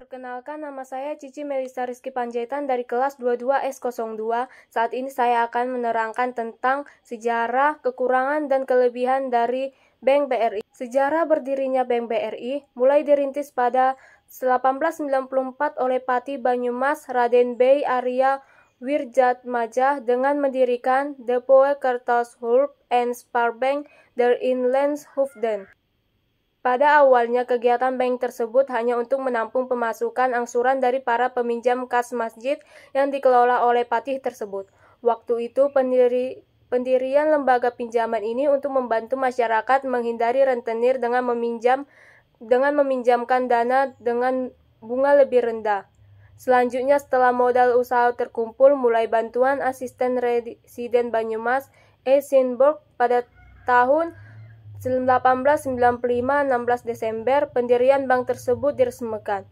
Perkenalkan, nama saya Cici Melisa Rizky Panjaitan dari kelas 22S02. Saat ini saya akan menerangkan tentang sejarah, kekurangan, dan kelebihan dari Bank BRI. Sejarah berdirinya Bank BRI mulai dirintis pada 1894 oleh Pati Banyumas Raden Bey Arya Wirjatmaja dengan mendirikan The Poekertos-Hulp and Spaarbank der Inlandshoofden. Pada awalnya, kegiatan bank tersebut hanya untuk menampung pemasukan angsuran dari para peminjam kas masjid yang dikelola oleh patih tersebut. Waktu itu, pendirian lembaga pinjaman ini untuk membantu masyarakat menghindari rentenir dengan meminjamkan dana dengan bunga lebih rendah. Selanjutnya, setelah modal usaha terkumpul, mulai bantuan asisten residen Banyumas E. Sinborg pada tahun 1895, 16 Desember, pendirian bank tersebut diresmikan.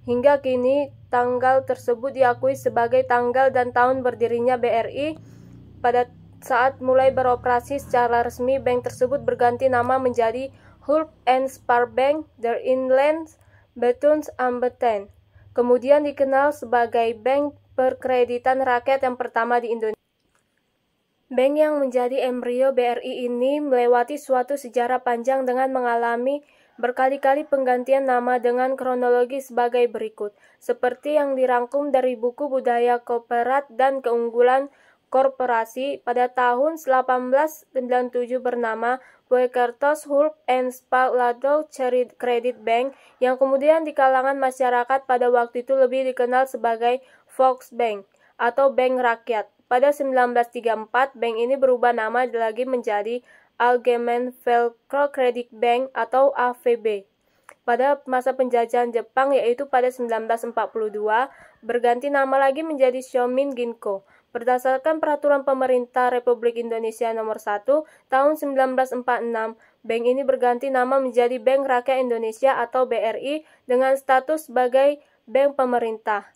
Hingga kini, tanggal tersebut diakui sebagai tanggal dan tahun berdirinya BRI. Pada saat mulai beroperasi secara resmi, bank tersebut berganti nama menjadi Hulp and Spaarbank der Inlandsbestaansverband. Kemudian dikenal sebagai bank perkreditan rakyat yang pertama di Indonesia. Bank yang menjadi embrio BRI ini melewati suatu sejarah panjang dengan mengalami berkali-kali penggantian nama dengan kronologi sebagai berikut, seperti yang dirangkum dari buku Budaya Korporat dan Keunggulan Korporasi. Pada tahun 1897 bernama Poekertos-Hulp and Spaarladok Credit Bank, yang kemudian di kalangan masyarakat pada waktu itu lebih dikenal sebagai Volksbank atau Bank Rakyat. Pada 1934, bank ini berubah nama lagi menjadi Allgemeine Volkskrediet Bank atau AVB. Pada masa penjajahan Jepang, yaitu pada 1942, berganti nama lagi menjadi Shomin Ginko. Berdasarkan Peraturan Pemerintah Republik Indonesia Nomor 1 Tahun 1946, bank ini berganti nama menjadi Bank Rakyat Indonesia atau BRI dengan status sebagai bank pemerintah.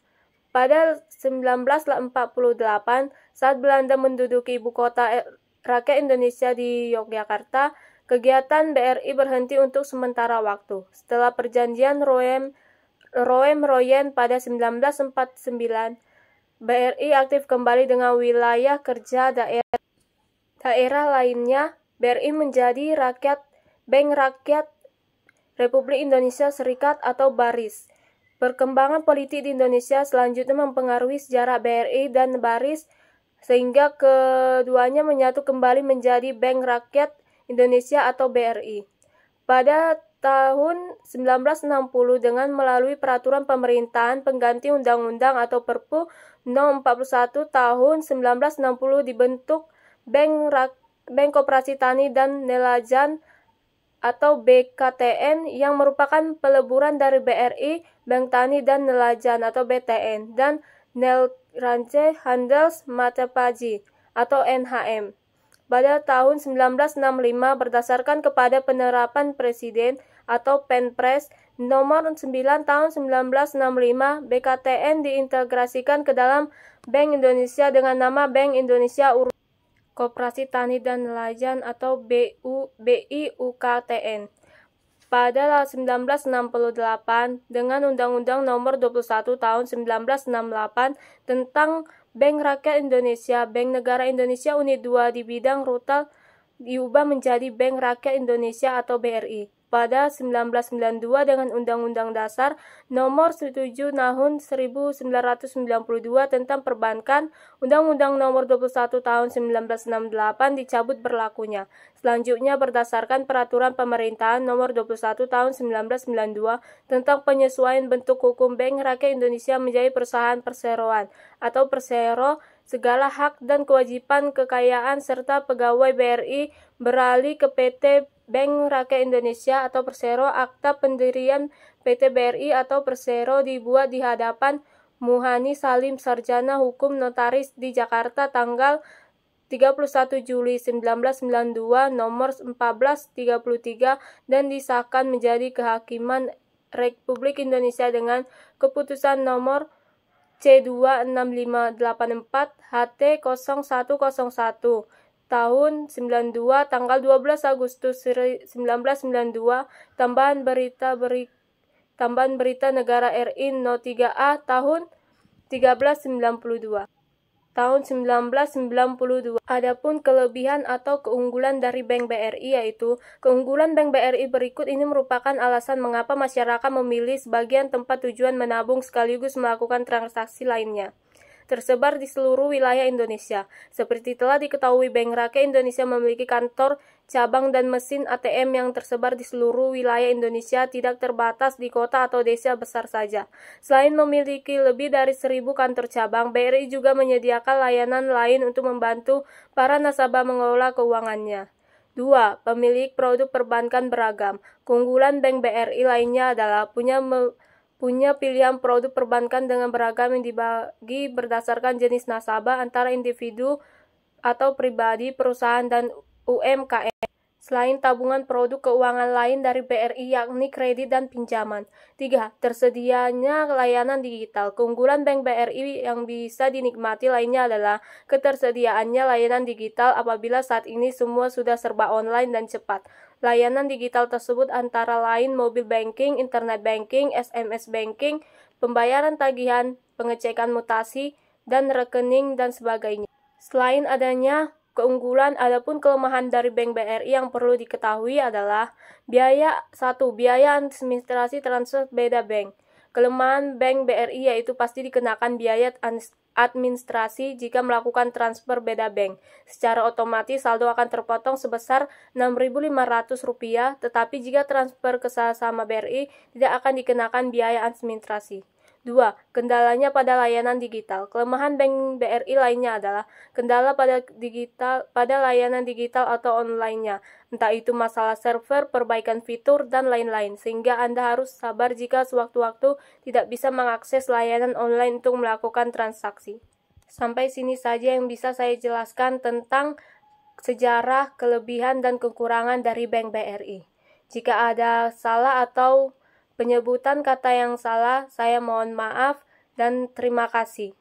Pada 1948, saat Belanda menduduki ibu kota rakyat Indonesia di Yogyakarta, kegiatan BRI berhenti untuk sementara waktu. Setelah perjanjian Roem-Royen pada 1949, BRI aktif kembali dengan wilayah kerja daerah lainnya. BRI menjadi Bank Rakyat Republik Indonesia Serikat atau BARIS. Perkembangan politik di Indonesia selanjutnya mempengaruhi sejarah BRI dan BARIS, sehingga keduanya menyatu kembali menjadi Bank Rakyat Indonesia atau BRI. Pada tahun 1960 dengan melalui Peraturan Pemerintahan Pengganti Undang-Undang atau Perpu No. 41 tahun 1960 dibentuk Bank Koperasi Tani dan Nelayan atau BKTN yang merupakan peleburan dari BRI, Bank Tani dan Nelayan atau BTN, dan Nederlandse Handelsmaatschappij atau NHM. Pada tahun 1965 berdasarkan kepada penerapan Presiden atau Penpres Nomor 9 Tahun 1965, BKTN diintegrasikan ke dalam Bank Indonesia dengan nama Bank Indonesia Koperasi Tani dan Nelayan atau BIUKTN. Pada 1968, dengan Undang-Undang Nomor 21 Tahun 1968 tentang Bank Rakyat Indonesia, Bank Negara Indonesia Unit 2 di bidang retail diubah menjadi Bank Rakyat Indonesia atau BRI. Pada 1992 dengan Undang-Undang Dasar Nomor 7 Tahun 1992 tentang Perbankan, Undang-Undang Nomor 21 Tahun 1968 dicabut berlakunya. Selanjutnya berdasarkan Peraturan Pemerintahan Nomor 21 Tahun 1992 tentang penyesuaian bentuk hukum Bank Rakyat Indonesia menjadi perusahaan perseroan atau persero, segala hak dan kewajiban kekayaan serta pegawai BRI beralih ke PT Bank Rakyat Indonesia atau Persero. Akta pendirian PT BRI atau Persero dibuat di hadapan Muhani Salim, sarjana hukum notaris di Jakarta tanggal 31 Juli 1992 nomor 1433 dan disahkan menjadi Kehakiman Republik Indonesia dengan keputusan nomor C26584 HT 0101 tahun 92 tanggal 12 Agustus 1992. Tambahan berita Tambahan Berita Negara RI No. 3A tahun 1392. Tahun 1992. Adapun kelebihan atau keunggulan dari Bank BRI yaitu keunggulan Bank BRI berikut ini merupakan alasan mengapa masyarakat memilih sebagian tempat tujuan menabung sekaligus melakukan transaksi lainnya. Tersebar di seluruh wilayah Indonesia. Seperti telah diketahui, Bank Rakyat Indonesia memiliki kantor, cabang, dan mesin ATM yang tersebar di seluruh wilayah Indonesia, tidak terbatas di kota atau desa besar saja. Selain memiliki lebih dari 1.000 kantor cabang, BRI juga menyediakan layanan lain untuk membantu para nasabah mengelola keuangannya. 2. Pemilik produk perbankan beragam. Keunggulan Bank BRI lainnya adalah punya pilihan produk perbankan dengan beragam yang dibagi berdasarkan jenis nasabah antara individu atau pribadi, perusahaan, dan UMKM. Selain tabungan, produk keuangan lain dari BRI yakni kredit dan pinjaman. 3. Tersedianya layanan digital. Keunggulan Bank BRI yang bisa dinikmati lainnya adalah ketersediaannya layanan digital apabila saat ini semua sudah serba online dan cepat. Layanan digital tersebut antara lain mobile banking, internet banking, SMS banking, pembayaran tagihan, pengecekan mutasi, dan rekening, dan sebagainya. Selain adanya keunggulan, adapun kelemahan dari Bank BRI yang perlu diketahui adalah biaya administrasi transfer beda bank. Kelemahan Bank BRI yaitu pasti dikenakan biaya administrasi jika melakukan transfer beda bank. Secara otomatis saldo akan terpotong sebesar Rp6.500, tetapi jika transfer ke saham BRI tidak akan dikenakan biaya administrasi. 2. Kendalanya pada layanan digital. Kelemahan Bank BRI lainnya adalah kendala pada layanan digital atau online-nya, entah itu masalah server, perbaikan fitur, dan lain-lain, sehingga Anda harus sabar jika sewaktu-waktu tidak bisa mengakses layanan online untuk melakukan transaksi. Sampai sini saja yang bisa saya jelaskan tentang sejarah, kelebihan, dan kekurangan dari Bank BRI. Jika ada salah atau penyebutan kata yang salah, saya mohon maaf dan terima kasih.